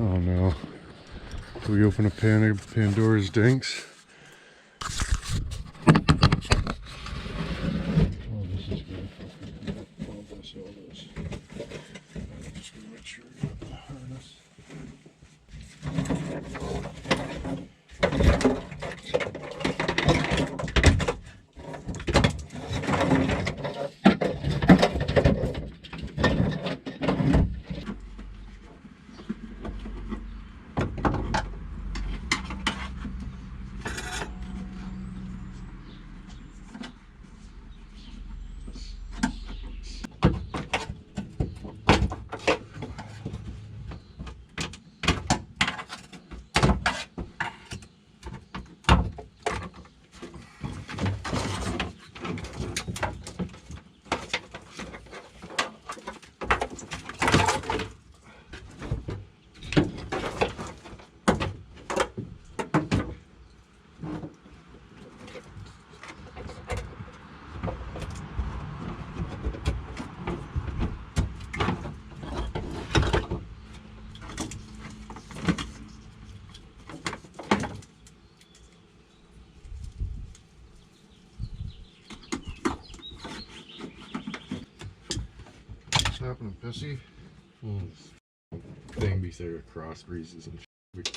Oh no. Do we open a pan of Pandora's dinks? Oh, this is good. All this. I'm just gonna make sure I got the harness. What's happening, Pissy? Thing be there with cross breezes and shit.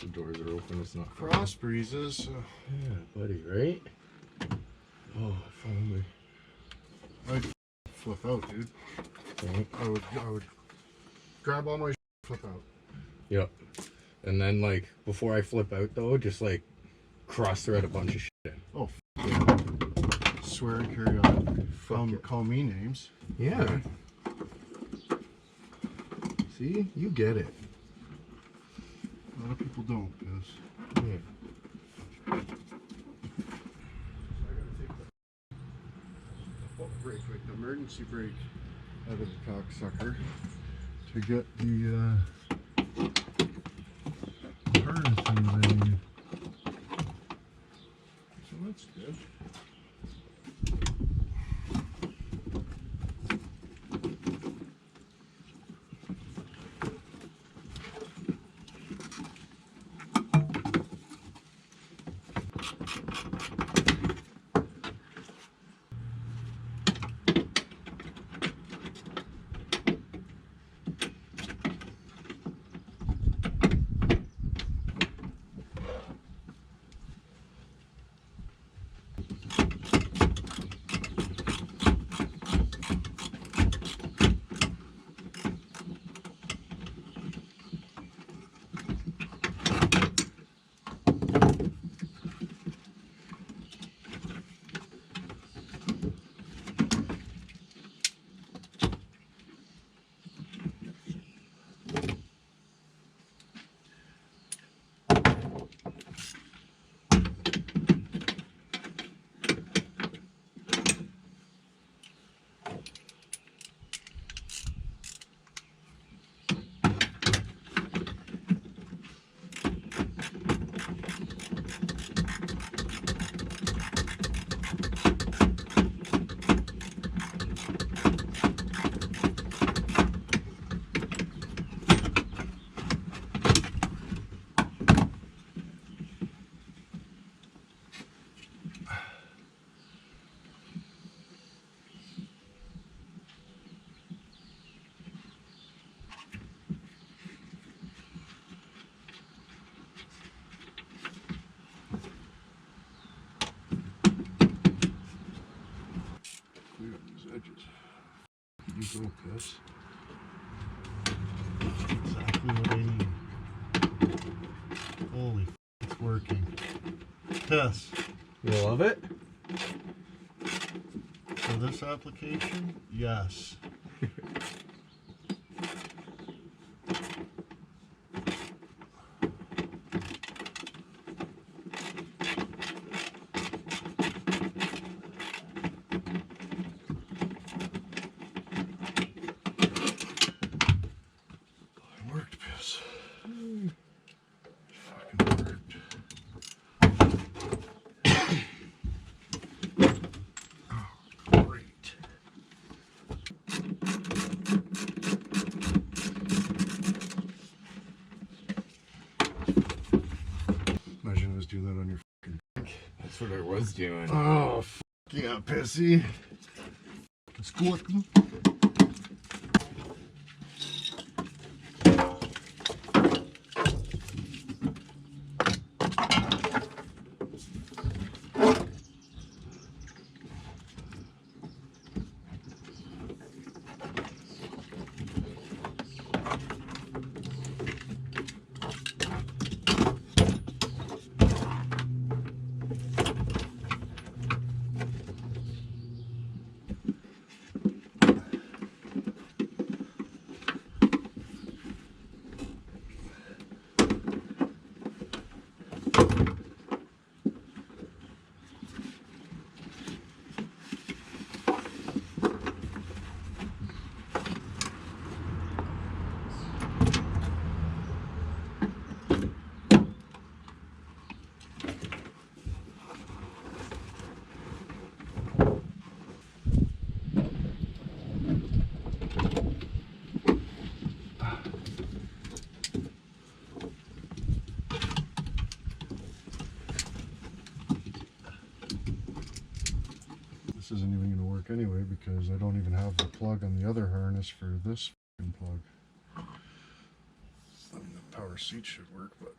The doors are open. It's not Cross breezes. Yeah, buddy, right? Oh, if only. I'd flip out, dude. Right. I would grab all my shit, flip out. Yep. And then, like, before I flip out, though, just, like, cross-thread a bunch of shit in. Oh, yeah. Swear and carry on. Call me names. Yeah. Right. See? You get it. A lot of people don't, because... Yeah. So I gotta take the brake, like the emergency brake, out of the cocksucker to get the harness things I need. So that's good. You go, Piss. Exactly what I need. Holy f, it's working. Piss. You love it? For this application, yes. do that on your fucking... That's what I was doing. Oh, fuck yeah, pissy. Squirting. This isn't even going to work anyway because I don't even have the plug on the other harness for this fucking plug. I mean, the power seat should work, but...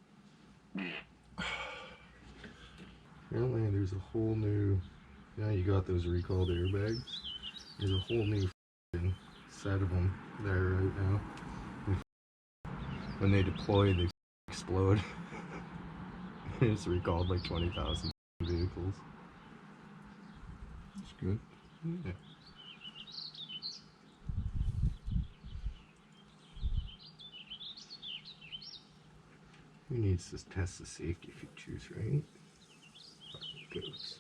Apparently there's a whole new... Yeah, you got those recalled airbags. There's a whole new set of them there right now. When they deploy, they explode. It's recalled like 20,000 vehicles. That's good. Yeah. Who needs to test the safety features, right? Fucking goats.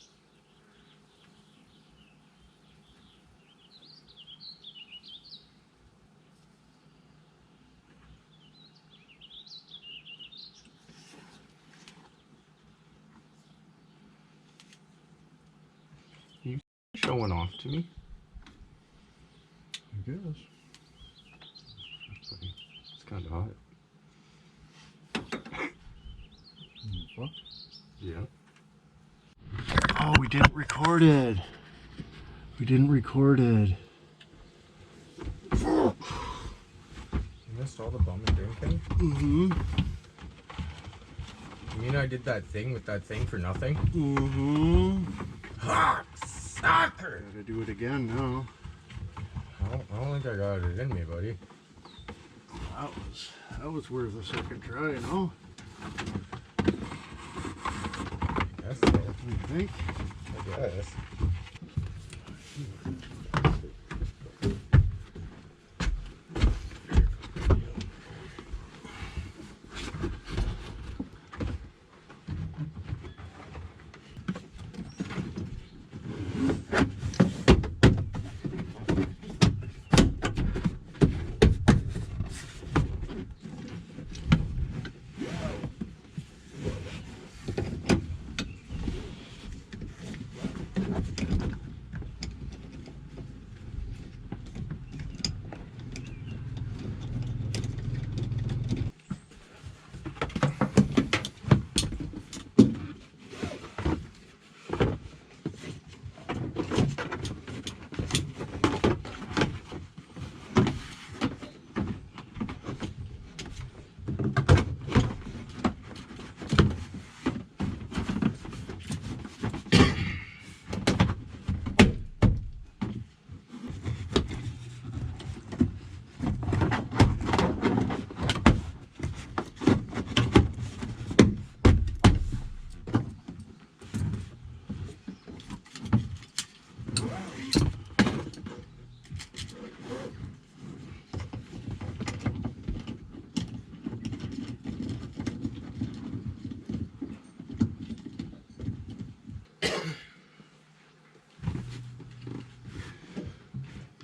You showing off to me? I guess. It's kind of hot. Fuck. Yeah. Oh, we didn't record it. We didn't record it. You missed all the bumming drinking? Mm-hmm. You mean I did that thing with that thing for nothing? Mm-hmm. Ha! Sucker! Gotta do it again now. I don't think I got it in me, buddy. That was worth a second try, you know? I guess so. You think? I guess.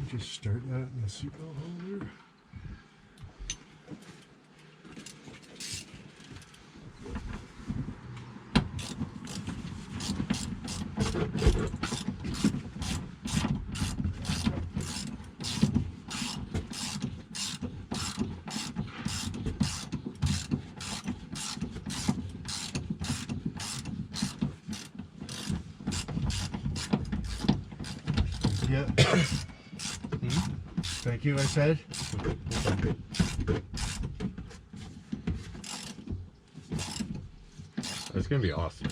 Just start that in the seatbelt holder. Yeah. Thank you, I said. That's gonna be awesome.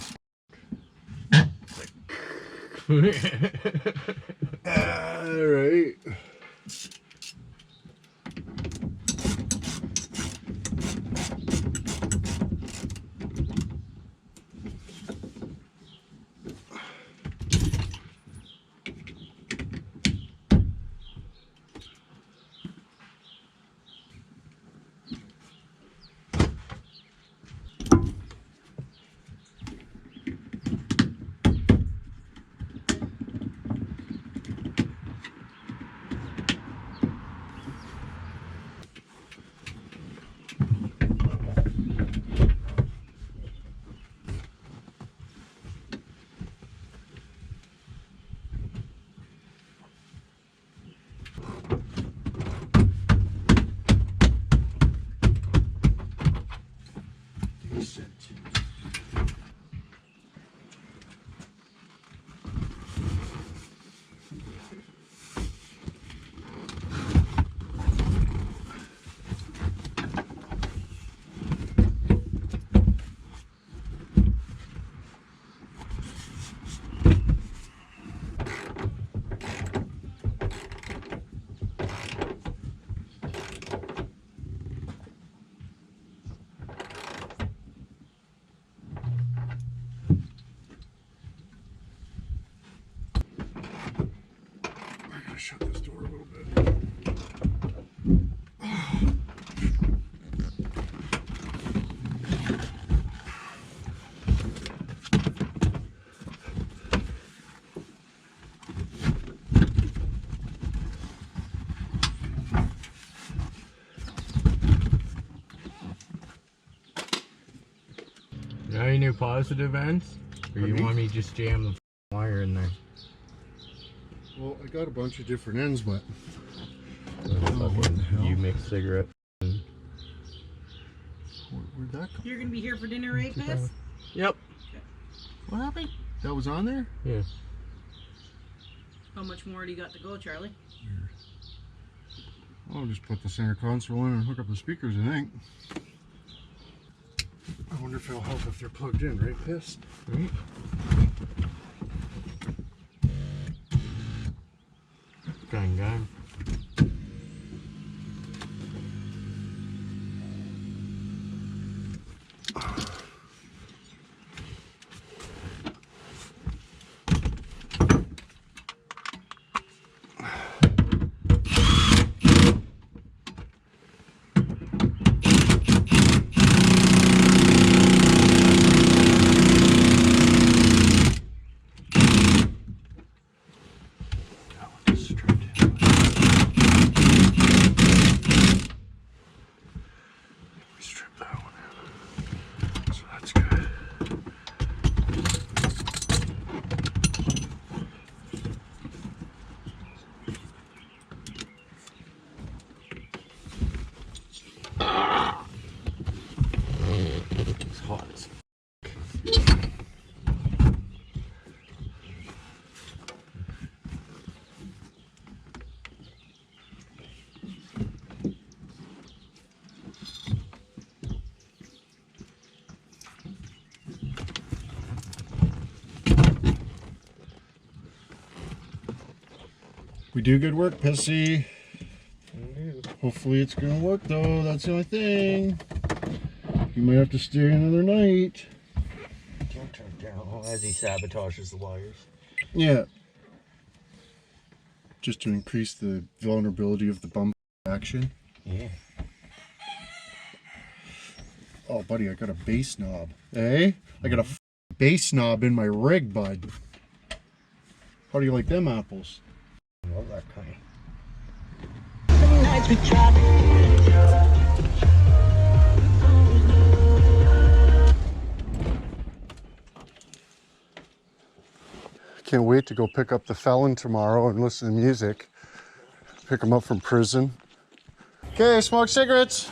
Alright. Shut this door a little bit. Now any new positive ends? Or you Me? want me to just jam the wire in there? Well, I got a bunch of different ends, but What the hell? You mix cigarette. where'd that come? You're gonna be here for dinner, right, Bess? Yep. What happened? That was on there? Yeah. How much more do you got to go, Charlie? I'll just put the center console in and hook up the speakers, I think. I wonder if it'll help if they're plugged in, right, Piss? Right. Gang. Strip that one out. So that's good. It's hot as We do good work, Pissy. Hopefully it's gonna work though, that's the only thing. You might have to stay another night. Don't turn it down as he sabotages the wires. Yeah. Just to increase the vulnerability of the bump action. Yeah. Oh, buddy, I got a bass knob. Eh? I got a bass knob in my rig, bud. How do you like them apples? I love that kind. Can't wait to go pick up the felon tomorrow and listen to music. Pick him up from prison. Okay, smoke cigarettes.